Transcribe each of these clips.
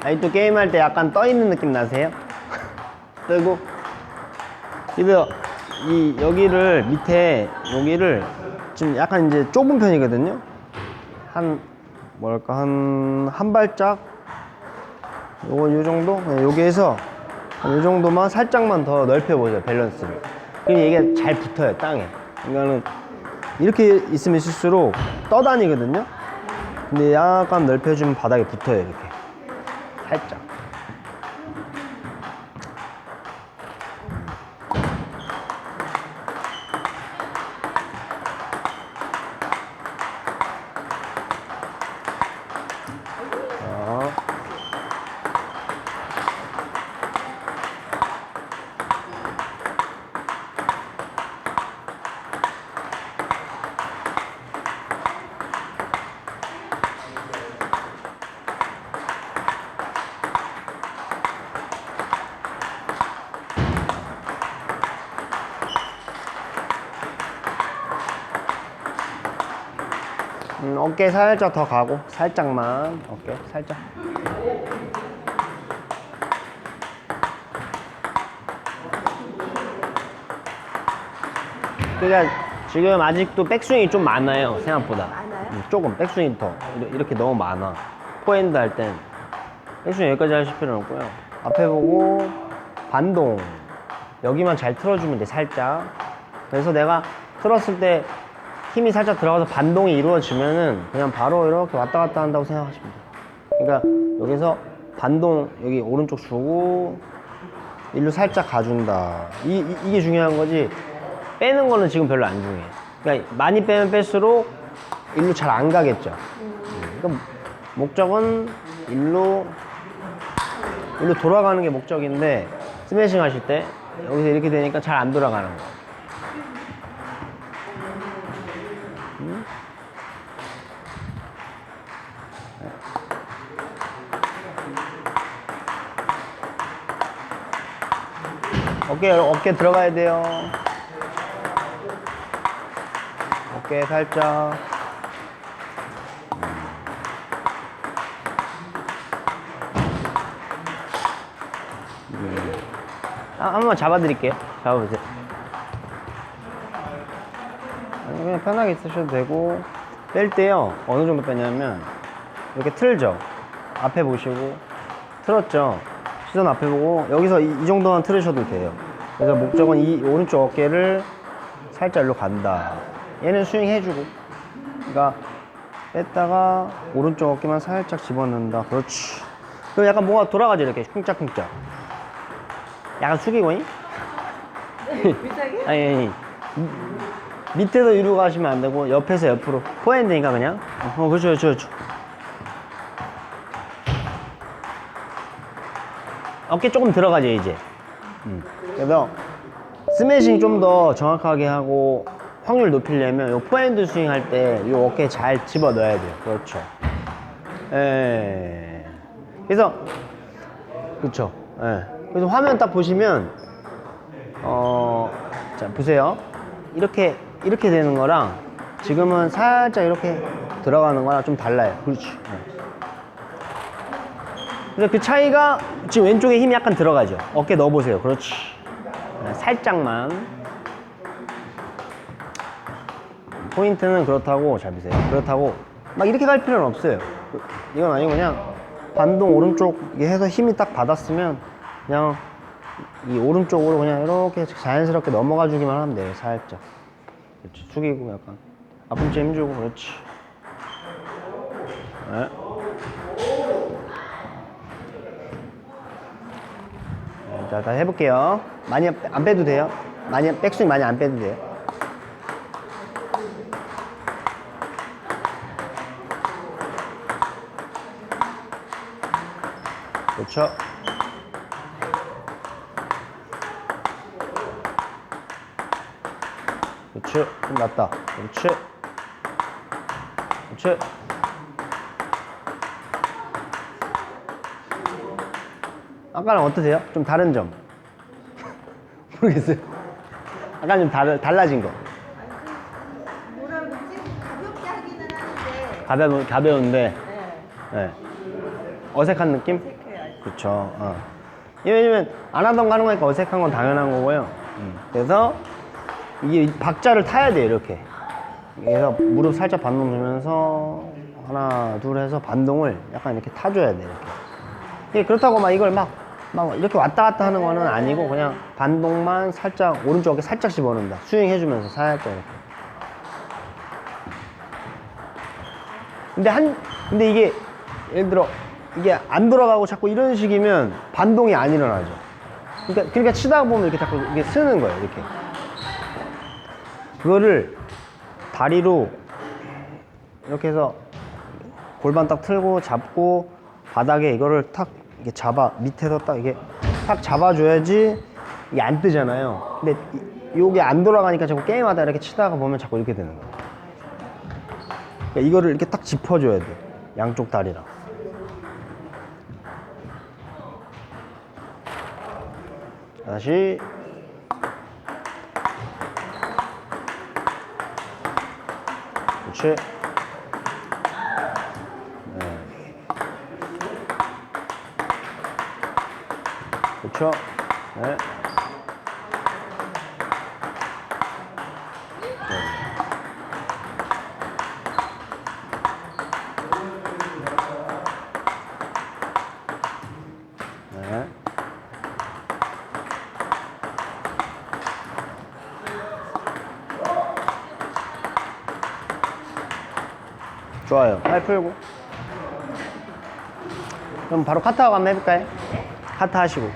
아직도 게임할 때 약간 떠있는 느낌 나세요? 뜨고 그래서 이 여기를 밑에 여기를 지금 약간 이제 좁은 편이거든요. 한 뭐랄까 한 발짝 요거 요 정도? 네, 여기에서 요 정도만 살짝만 더 넓혀보세요. 밸런스를. 그럼 이게 잘 붙어요 땅에. 그러니까는 이렇게 있으면 있을수록 떠다니거든요. 근데 약간 넓혀주면 바닥에 붙어요. 이렇게 살짝. 어깨 살짝 더 가고 살짝만 어깨 살짝. 그러니까 지금 아직도 백스윙이 좀 많아요. 생각보다 많아요? 조금 백스윙이 더 이렇게 너무 많아. 포핸드 할 땐 백스윙 여기까지 하실 필요는 없고요. 앞에 보고 반동 여기만 잘 틀어주면 돼. 살짝. 그래서 내가 틀었을 때 힘이 살짝 들어가서 반동이 이루어지면은 그냥 바로 이렇게 왔다 갔다 한다고 생각하시면 돼요. 그러니까 여기서 반동 여기 오른쪽 주고 일로 살짝 가준다. 이게 중요한 거지. 빼는 거는 지금 별로 안 중요해. 그러니까 많이 빼면 뺄수록 일로 잘 안 가겠죠. 그러니까 목적은 일로 돌아가는 게 목적인데 스매싱 하실 때 여기서 이렇게 되니까 잘 안 돌아가는 거. 어깨 들어가야 돼요. 어깨 살짝. 한번 잡아드릴게요. 잡아보세요. 그냥 편하게 쓰셔도 되고. 뺄 때요 어느 정도 빼냐면 이렇게 틀죠. 앞에 보시고 틀었죠. 시선 앞에 보고 여기서 이 정도만 틀으셔도 돼요. 그래서 목적은 이 오른쪽 어깨를 살짝 일로 간다. 얘는 스윙 해주고, 그러니까 뺐다가 오른쪽 어깨만 살짝 집어넣는다. 그렇지. 그럼 약간 뭔가 돌아가죠. 이렇게 쿵짝쿵짝. 약간 숙이고잉? 비싸게? 아니 밑에서 위로 가시면 안 되고 옆에서 옆으로. 포핸드니까 그냥. 그렇죠, 그렇죠, 그렇죠. 어깨 조금 들어가죠 이제. 그래서 스매싱 좀 더 정확하게 하고 확률 높이려면 요 포핸드 스윙 할 때 요 어깨 잘 집어 넣어야 돼요. 그렇죠. 예. 그래서 그렇죠. 예. 그래서 화면 딱 보시면 자 보세요. 이렇게 되는 거랑 지금은 살짝 이렇게 들어가는 거랑 좀 달라요. 그렇지. 예. 근데 그 차이가 지금 왼쪽에 힘이 약간 들어가죠. 어깨 넣어보세요. 그렇지. 살짝만. 포인트는 그렇다고, 잘 보세요. 그렇다고 막 이렇게 갈 필요는 없어요. 이건 아니고 그냥 반동 오른쪽에 해서 힘이 딱 받았으면 그냥 이 오른쪽으로 그냥 이렇게 자연스럽게 넘어가 주기만 하면 돼요. 살짝. 그렇지. 숙이고 약간 앞꿈치 힘주고. 그렇지. 네. 자, 다시 해볼게요. 많이 안 빼도 돼요. 백스윙 많이 안 빼도 돼요. 그렇죠. 그렇지. 좀 낫다. 그렇지. 그렇지. 아까랑 어떠세요? 좀 다른 점? 모르겠어요. 아까 좀 달라진 거. 뭐라 그러지? 가볍게 하기는 하는데. 가벼운데, 네. 네. 어색한 느낌? 어색해요. 그렇죠. 왜냐면 안 하던 거 하는 거니까 어색한 건 당연한 거고요. 그래서 이게 박자를 타야 돼요, 이렇게. 그래서 무릎 살짝 반동 주면서 하나, 둘 해서 반동을 약간 이렇게 타줘야 돼, 이렇게. 예, 그렇다고 막 이걸 막 이렇게 왔다 갔다 하는 거는 아니고 그냥 반동만 살짝 오른쪽 어깨 살짝 집어넣는다. 스윙 해주면서 살짝 이렇게. 근데 이게 예를 들어 이게 안 돌아가고 자꾸 이런 식이면 반동이 안 일어나죠. 그러니까 치다가 보면 이렇게 자꾸 이게 쓰는 거예요, 이렇게. 그거를 다리로 이렇게 해서 골반 딱 틀고 잡고 바닥에 이거를 탁 이렇게 잡아 밑에서 딱 이게 탁 잡아줘야지 이게 안 뜨잖아요. 근데 이게 안 돌아가니까 자꾸 게임하다 이렇게 치다가 보면 자꾸 이렇게 되는 거예요. 그러니까 이거를 이렇게 딱 짚어줘야 돼. 양쪽 다리랑. 다시. 그렇지. 네. 그렇죠. 네. 네. 좋아요. 팔 풀고. 그럼 바로 카타하고 한번 해볼까요? 카타 하시고.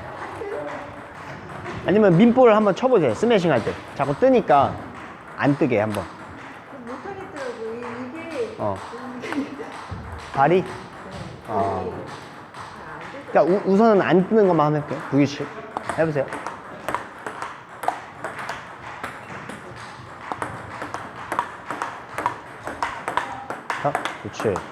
아니면 민볼 한번 쳐보세요. 스매싱 할 때. 자꾸 뜨니까 안 뜨게 한번. 못하겠더라고요. 이게 발이? 그러니까 우선은 안 뜨는 것만 한번 해볼게요. 부위씩. 해보세요. 자, 그렇지. 그렇지.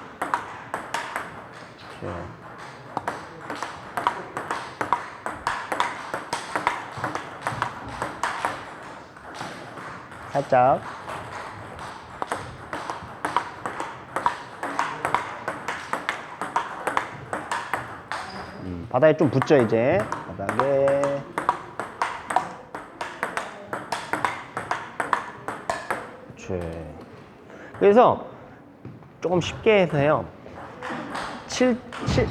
살짝. 바닥에 좀 붙죠, 이제. 바닥에. 그렇지. 그래서 조금 쉽게 해서요.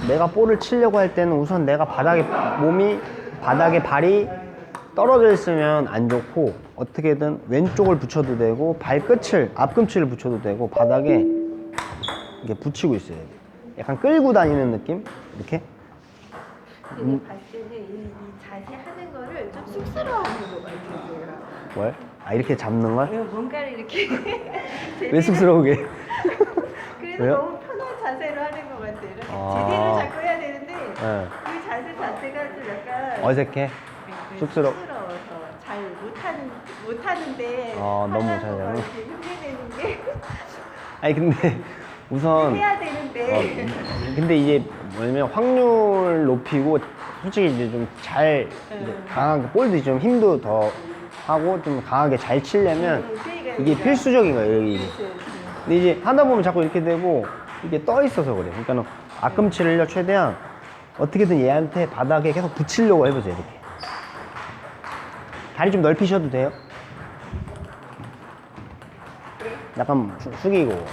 내가 볼을 치려고 할 때는 우선 내가 바닥에 발이 떨어져 있으면 안 좋고, 어떻게든 왼쪽을 붙여도 되고, 앞꿈치를 붙여도 되고, 바닥에 이렇게 붙이고 있어야 돼. 약간 끌고 다니는 느낌? 이렇게. 봤을 때는 이 자세 하는 거를 좀 쑥스러워하는 것 같아요. 뭘? 이렇게 잡는 걸? 뭔가를 이렇게 왜 쑥스러우게? 그래서 왜요? 너무 편한 자세로 하는 것 같아요. 이렇게 아. 제대로 잡고 해야 되는데 네. 그 자세 자체가 좀 약간 어색해? 쑥스러워서 잘 못하는데 너무 하려고 잘하는? 막 이렇게 흉내내는 게 아니 근데 우선 해야 되는데 근데 이제 뭐냐면 확률 높이고 솔직히 이제 좀 잘 강하게 볼도 좀 힘도 더 하고 좀 강하게 잘 치려면 이게 필수적인 거예요, 여기. 근데 이제 하다 보면 자꾸 이렇게 되고 이게 떠 있어서 그래요. 그러니까 앞꿈치를요 최대한 어떻게든 얘한테 바닥에 계속 붙이려고 해보세요, 이렇게. 다리 좀 넓히셔도 돼요. 약간 숙이고.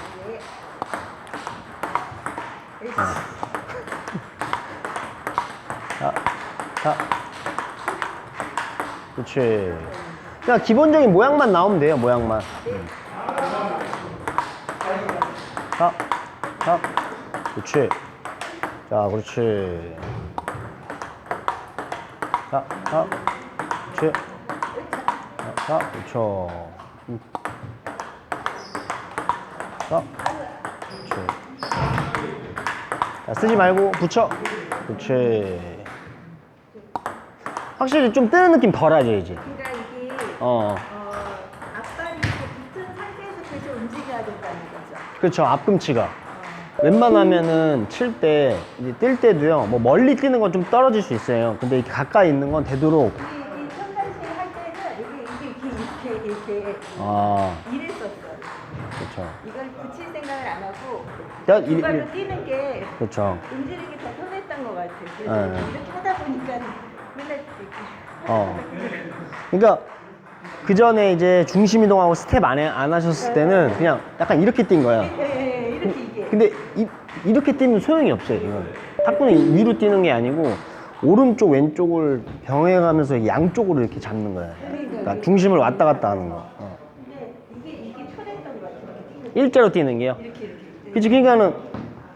자. 그렇지. 그냥 기본적인 모양만 나오면 돼요, 모양만. 자. 그렇지. 자, 그렇지. 자. 그렇지. 자, 그렇죠. 자. 그렇지. 자, 쓰지 말고 붙여. 그렇지. 확실히 좀 뜨는 느낌 덜하지, 이제. 그러니까 이게 앞발이 이렇게 붙은 상태에서 계속 움직여야 된다는 거죠. 그렇죠, 앞꿈치가. 웬만하면은 칠 때, 이제 뛸 때도요, 뭐 멀리 뛰는 건 좀 떨어질 수 있어요. 근데 이렇게 가까이 있는 건 되도록. 이 평상시에 할 때는 이게 이렇게 이랬었어요. 그렇죠. 이걸 붙일 생각을 안 하고 야, 두 발로 뛰는 게 그렇죠. 움직이기 더 편했다고 했던 것 같아요. 그래서 네. 이렇게 하다 보니까 맨날 이렇게 그러니까 그 전에 이제 중심 이동하고 스텝 안 하셨을 때는 그냥 약간 이렇게 뛴 거야. 이렇게 이게. 근데 이렇게 뛰면 소용이 없어요. 이건 탁구는 위로 뛰는 게 아니고 오른쪽 왼쪽을 병행하면서 양쪽으로 이렇게 잡는 거야. 그러니까 중심을 왔다 갔다 하는 거. 근데 이게 편했던 것 같아요. 일자로 뛰는 게요. 이렇게. 그치, 그러니까는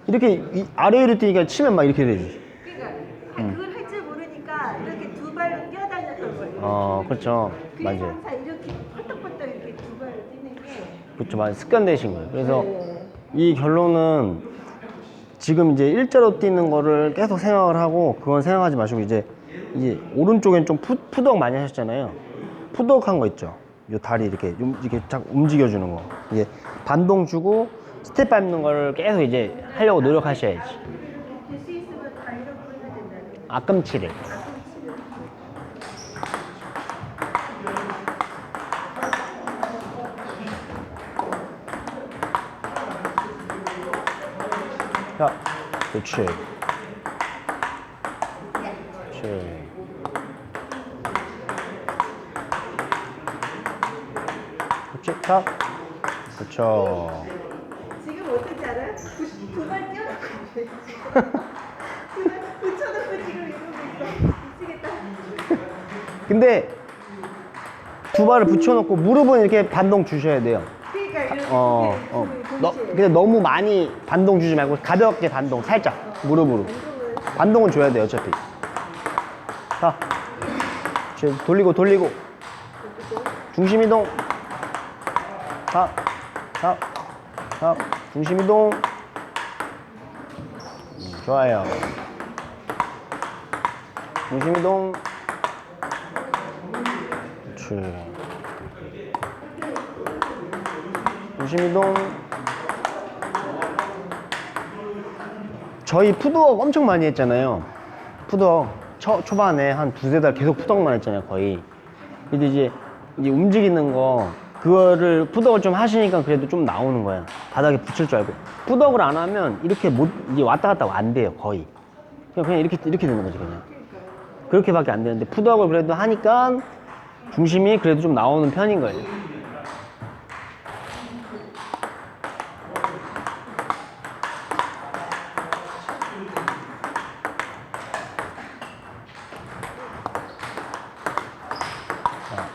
이렇게 아래 위로 뛰니까 치면 막 이렇게 되지. 그러니까 그걸 할 줄 모르니까 이렇게 두 발로 뛰어다녔던 거예요. 그렇죠. 그래서 맞아요. 항상 이렇게 펄떡펄떡 이렇게 두 발로 뛰는 게. 그렇죠. 맞아요. 습관되신 거예요. 그래서 네. 이 결론은 지금 이제 일자로 뛰는 거를 계속 생각을 하고 그건 생각하지 마시고 이제 오른쪽엔 좀 푸덕 많이 하셨잖아요. 푸덕한 거 있죠. 요 다리 이렇게 딱 움직여주는 거. 이게 반동 주고 스텝 밟는 거를 계속 이제 하려고 노력하셔야지. 될 수 있으면 다리로 끊어야 된다는. 앞꿈치를. 자, 그렇지. 그렇지. 그렇지. 자, 그렇죠. 지금 어떻게 알아요? 두 발 뛰어놓고 두발 붙여놓고 지금 이러고 있어. 미치겠다. 근데 두 발을 붙여놓고 무릎은 이렇게 반동 주셔야 돼요. 그러니까 이렇게 동시에. 근데 너무 많이 반동 주지 말고 가볍게 반동, 살짝 무릎으로. 반동은 줘야 돼요, 어차피. 자, 이제 돌리고. 중심 이동. 자, 중심 이동. 좋아요. 중심 이동. 그렇지. 중심 이동. 저희 푸드웍 엄청 많이 했잖아요. 푸드웍 초반에 한 두세 달 계속 푸드웍만 했잖아요, 거의. 근데 이제 움직이는 거 그거를 푸드웍을 좀 하시니까 그래도 좀 나오는 거야. 바닥에 붙일 줄 알고. 푸드웍을 안 하면 이렇게 이게 왔다 갔다 안 돼요, 거의. 그냥 이렇게 되는 거지, 그냥. 그렇게밖에 안 되는데 푸드웍을 그래도 하니까 중심이 그래도 좀 나오는 편인 거예요.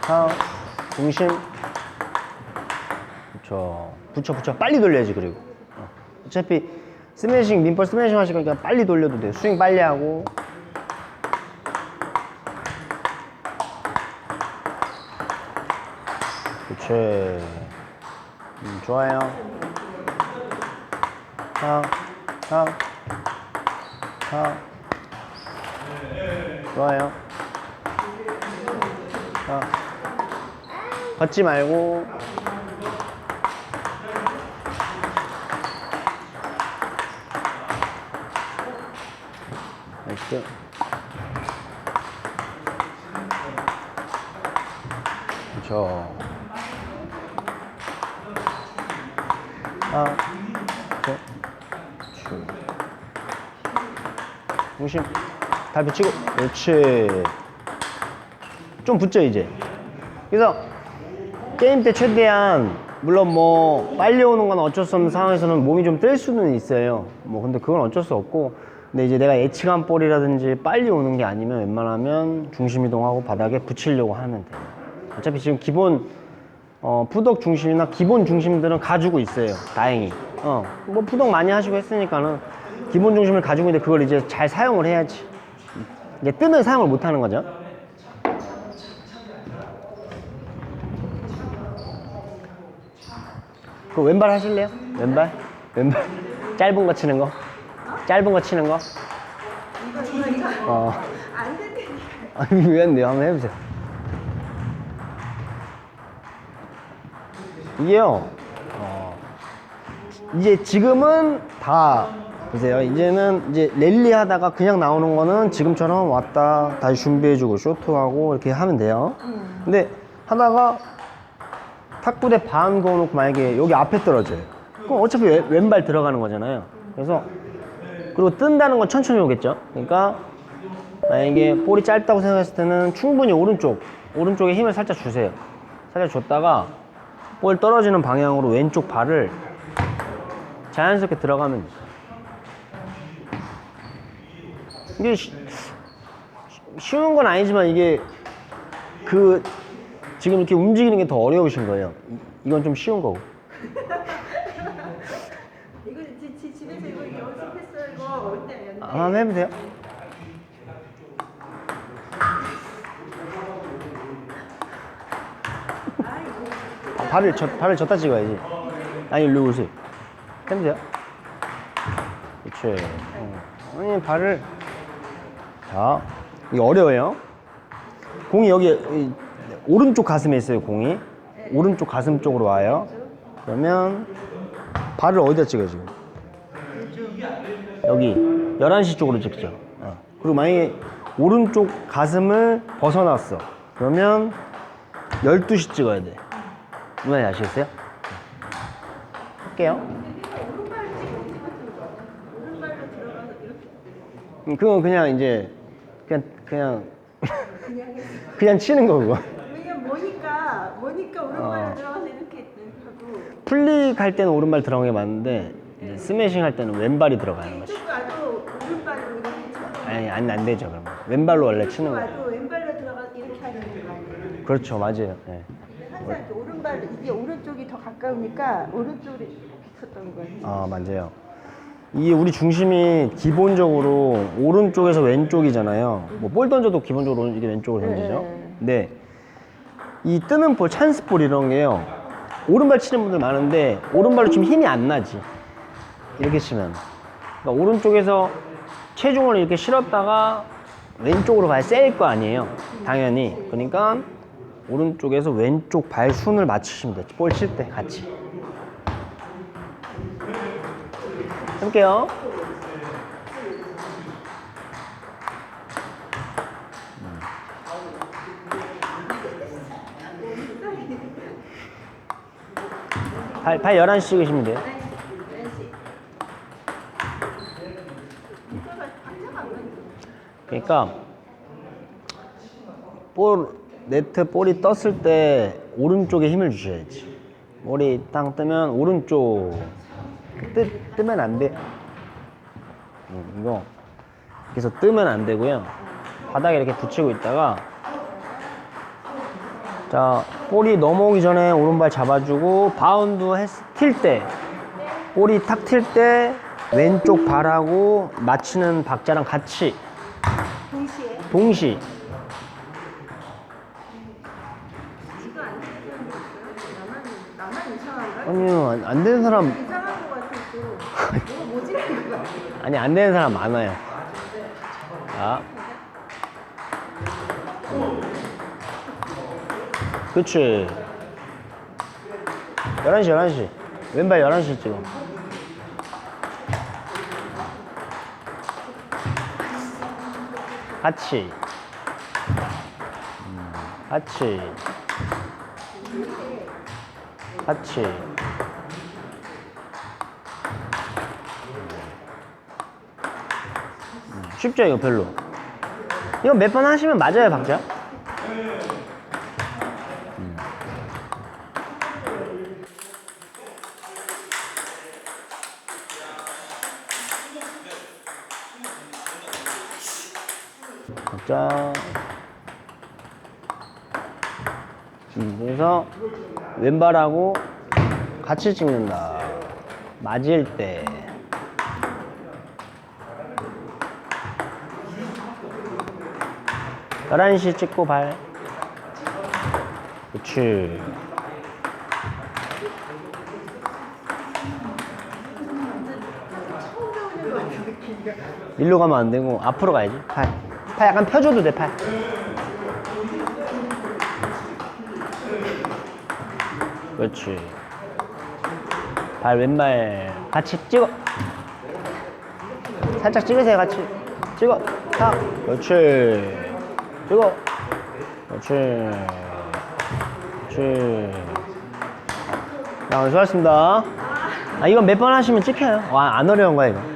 자, 중심. 그렇죠. 붙여. 빨리 돌려야지, 그리고. 어차피 스매싱, 민펄 스매싱 하실 거니까 빨리 돌려도 돼요. 스윙 빨리 하고. 그렇지. 좋아요. 자. 좋아요. 자. 걷지 말고. 나이스. 그렇죠. 중심 발 붙이고. 그렇지. 좀 붙죠 이제. 그래서 게임 때 최대한 물론 뭐 빨리 오는 건 어쩔 수 없는 상황에서는 몸이 좀 뜰 수는 있어요. 뭐 근데 그건 어쩔 수 없고, 근데 이제 내가 예측한 볼이라든지 빨리 오는 게 아니면 웬만하면 중심 이동하고 바닥에 붙이려고 하면 돼요. 어차피 지금 기본 푸덕 중심이나 기본 중심들은 가지고 있어요, 다행히. 뭐 푸덕 많이 하시고 했으니까는 기본 중심을 가지고 있는데 그걸 이제 잘 사용을 해야지. 이제 뜸을 사용을 못 하는 거죠. 그 왼발 하실래요? 왼발? 짧은 거 치는 거? 짧은 거 치는 거? 이거 안 된다니까. 아니 왜 안 돼요? 한번 해보세요. 이게요, 이제 지금은 다 보세요. 이제는 이제 랠리 하다가 그냥 나오는 거는 지금처럼 왔다 다시 준비해주고 쇼트하고 이렇게 하면 돼요. 근데 하다가 탁구대 반 그어놓고 만약에 여기 앞에 떨어져요. 그럼 어차피 왼발 들어가는 거잖아요. 그래서 그리고 뜬다는 건 천천히 오겠죠. 그러니까 만약에 볼이 짧다고 생각했을 때는 충분히 오른쪽에 힘을 살짝 주세요. 살짝 줬다가 볼 떨어지는 방향으로 왼쪽 발을 자연스럽게 들어가면 돼요. 이게 쉬운 건 아니지만 이게 지금 이렇게 움직이는 게 더 어려우신 거예요. 이건 좀 쉬운 거고. 이거 집에서 이거 연습했어요. 이거 어때요? 한번 해보세요. 발을 졌다 찍어야지. 아니, 일로 오세요. 해보세요. 그렇지. 아니, 발을. 자, 이게 어려워요. 공이 여기 오른쪽 가슴에 있어요, 공이. 오른쪽 가슴 쪽으로 와요. 그러면 발을 어디다 찍어요, 지금? 여기 11시 쪽으로 찍죠. 그리고 만약에 오른쪽 가슴을 벗어났어. 그러면 12시 찍어야 돼. 무슨 말인지 아시겠어요? 할게요. 오른발로 들어가서 이렇게. 그건 그냥 이제 그냥 치는 거 그거. 왜냐면 뭐니까 오른발로 들어가서 이렇게 하고. 플릭 할 때는 오른발 들어간 게 맞는데 이제 스매싱 할 때는 왼발이 들어가는 거지. 이쪽 와도 오른발로 이렇게 쳐. 아니 안 되죠 그러면. 왼발로 원래 치는 거. 와도 왼발로 들어가서 이렇게 하는 거 아니에요? 그렇죠, 맞아요. 네. 항상 이렇게 오른발 이게 오른쪽이 더 가까우니까 오른쪽으로 이렇게 쳤던 거예요. 아, 맞아요. 이게 우리 중심이 기본적으로 오른쪽에서 왼쪽이잖아요. 뭐 볼 던져도 기본적으로 이게 왼쪽으로 던지죠. 근데 이 뜨는 볼, 찬스 볼 이런 게요. 오른발 치는 분들 많은데 오른발로 치면 힘이 안 나지. 이렇게 치면. 그러니까 오른쪽에서 체중을 이렇게 실었다가 왼쪽으로 가야 셀 거 아니에요. 당연히. 그러니까 오른쪽에서 왼쪽 발 순을 맞추시면 돼요. 볼 칠 때 같이. 해볼게요. 발 11시 찍으시면 돼요. 그러니까 볼이 떴을 때 오른쪽에 힘을 주셔야지. 볼이 땅 뜨면 오른쪽 뜨면 안 돼. 이거 그래서 뜨면 안 되고요. 바닥에 이렇게 붙이고 있다가 자, 볼이 넘어오기 전에 오른발 잡아주고 바운드 튈 때 볼이 탁 튈 때 왼쪽 발하고 맞추는 박자랑 같이 동시. 이거 안 되는 거 있어요? 나만 이상한가? 아니요, 안 되는 사람 이상한 거 같아 또. 뭐가 모질한 거 같아. 아니, 안 되는 사람 많아요. 자. 그치. 11시. 왼발 11시 찍어. 같이. 같이. 쉽죠, 이거 별로. 이거 몇 번 하시면 맞아요, 박자. 박자. 그래서 왼발하고 같이 찍는다. 맞을 때. 열한 시 찍고 발. 그치. 일로 가면 안 되고 앞으로 가야지. 팔 약간 펴줘도 돼. 팔. 그렇지. 발 왼발 같이 찍어. 살짝 찍으세요. 같이 찍어. 탁. 그렇지. 찍어. 그렇지. 자, 오늘 수고하셨습니다. 이건 몇 번 하시면 찍혀요. 와, 안 어려운 거야 이거.